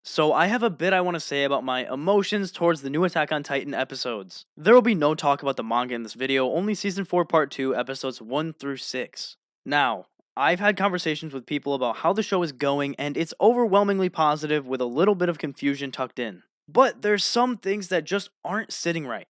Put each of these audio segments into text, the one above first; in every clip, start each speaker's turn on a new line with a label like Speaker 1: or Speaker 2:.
Speaker 1: So I have a bit I want to say about my emotions towards the new Attack on Titan episodes. There will be no talk about the manga in this video, only season 4 part 2 episodes 1 through 6. Now, I've had conversations with people about how the show is going and it's overwhelmingly positive with a little bit of confusion tucked in. But there's some things that just aren't sitting right.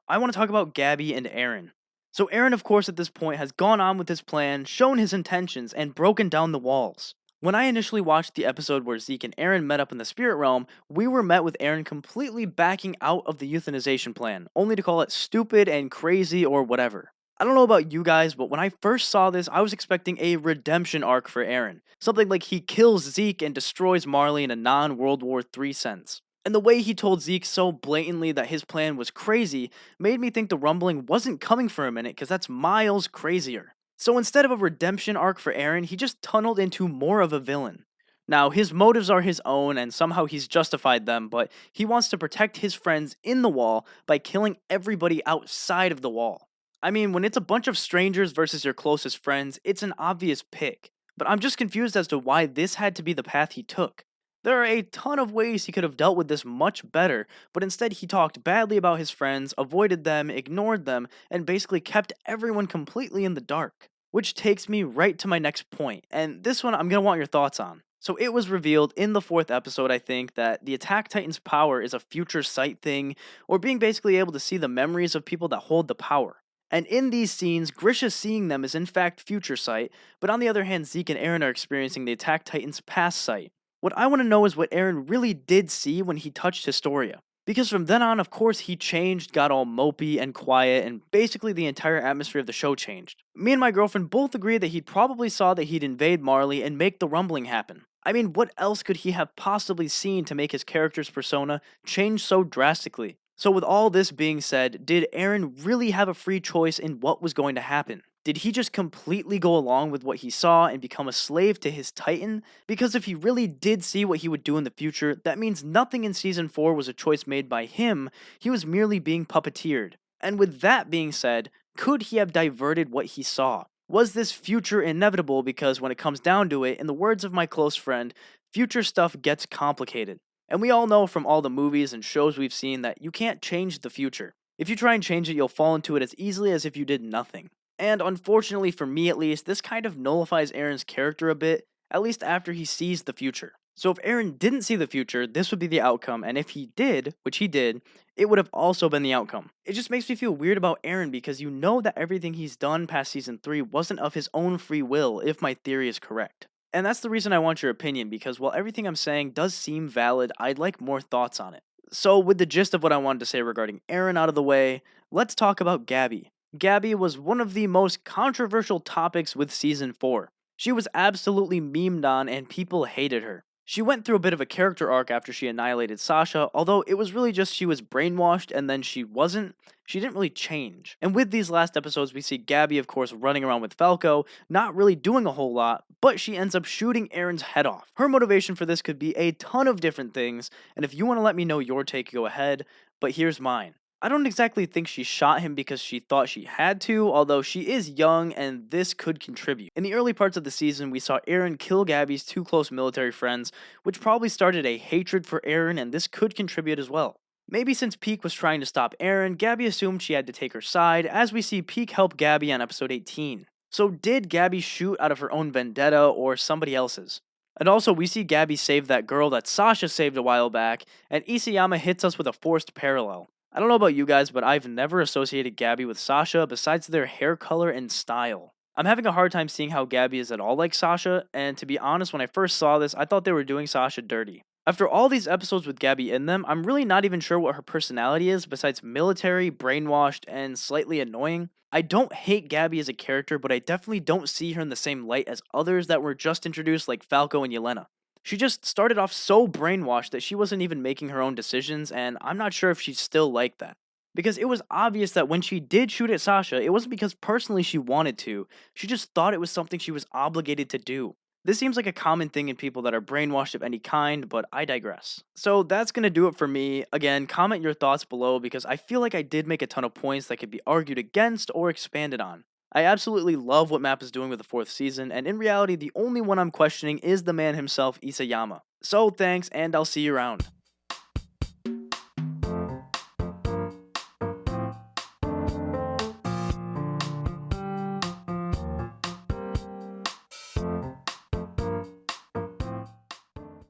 Speaker 1: I want to talk about Gabi and Eren. So Eren of course at this point has gone on with his plan, shown his intentions and broken down the walls. When I initially watched the episode where Zeke and Eren met up in the spirit realm, we were met with Eren completely backing out of the euthanization plan, only to call it stupid and crazy or whatever. I don't know about you guys, but when I first saw this, I was expecting a redemption arc for Eren. Something like he kills Zeke and destroys Marley in a non World War III sense. And the way he told Zeke so blatantly that his plan was crazy made me think the rumbling wasn't coming for a minute because that's miles crazier. So instead of a redemption arc for Eren, he just tunneled into more of a villain. Now, his motives are his own, and somehow he's justified them, but he wants to protect his friends in the wall by killing everybody outside of the wall. I mean, when it's a bunch of strangers versus your closest friends, it's an obvious pick. But I'm just confused as to why this had to be the path he took. There are a ton of ways he could have dealt with this much better, but instead he talked badly about his friends, avoided them, ignored them, and basically kept everyone completely in the dark. Which takes me right to my next point, and this one I'm gonna want your thoughts on. So it was revealed in the 4th episode, I think, that the Attack Titan's power is a future sight thing, or being basically able to see the memories of people that hold the power. And in these scenes, Grisha seeing them is in fact future sight, but on the other hand, Zeke and Eren are experiencing the Attack Titan's past sight. What I want to know is what Eren really did see when he touched Historia. Because from then on, of course, he changed, got all mopey and quiet, and basically the entire atmosphere of the show changed. Me and my girlfriend both agree that he probably saw that he'd invade Marley and make the rumbling happen. I mean, what else could he have possibly seen to make his character's persona change so drastically? So, with all this being said, did Eren really have a free choice in what was going to happen? Did he just completely go along with what he saw and become a slave to his Titan? Because if he really did see what he would do in the future, that means nothing in Season 4 was a choice made by him, he was merely being puppeteered. And with that being said, could he have diverted what he saw? Was this future inevitable because when it comes down to it, in the words of my close friend, future stuff gets complicated. And we all know from all the movies and shows we've seen that you can't change the future. If you try and change it, you'll fall into it as easily as if you did nothing. And unfortunately for me at least, this kind of nullifies Eren's character a bit, at least after he sees the future. So if Eren didn't see the future, this would be the outcome, and if he did, which he did, it would have also been the outcome. It just makes me feel weird about Eren because you know that everything he's done past season 3 wasn't of his own free will, if my theory is correct. And that's the reason I want your opinion, because while everything I'm saying does seem valid, I'd like more thoughts on it. So, with the gist of what I wanted to say regarding Eren out of the way, let's talk about Gabi. Gabi was one of the most controversial topics with season 4. She was absolutely memed on and people hated her. She went through a bit of a character arc after she annihilated Sasha, although it was really just she was brainwashed and then she wasn't. She didn't really change. And with these last episodes, we see Gabi, of course, running around with Falco, not really doing a whole lot, but she ends up shooting Eren's head off. Her motivation for this could be a ton of different things, and if you want to let me know your take, go ahead, but here's mine. I don't exactly think she shot him because she thought she had to, although she is young and this could contribute. In the early parts of the season, we saw Eren kill Gabi's two close military friends, which probably started a hatred for Eren, and this could contribute as well. Maybe since Peak was trying to stop Eren, Gabi assumed she had to take her side, as we see Peak help Gabi on episode 18. So did Gabi shoot out of her own vendetta or somebody else's? And also, we see Gabi save that girl that Sasha saved a while back, and Isayama hits us with a forced parallel. I don't know about you guys, but I've never associated Gabi with Sasha besides their hair color and style. I'm having a hard time seeing how Gabi is at all like Sasha, and to be honest, when I first saw this, I thought they were doing Sasha dirty. After all these episodes with Gabi in them, I'm really not even sure what her personality is besides military, brainwashed, and slightly annoying. I don't hate Gabi as a character, but I definitely don't see her in the same light as others that were just introduced like Falco and Yelena. She just started off so brainwashed that she wasn't even making her own decisions, and I'm not sure if she's still like that. Because it was obvious that when she did shoot at Sasha, it wasn't because personally she wanted to, she just thought it was something she was obligated to do. This seems like a common thing in people that are brainwashed of any kind, but I digress. So that's gonna do it for me. Again, comment your thoughts below because I feel like I did make a ton of points that could be argued against or expanded on. I absolutely love what Map is doing with the 4th season, and in reality, the only one I'm questioning is the man himself, Isayama. So thanks, and I'll see you around.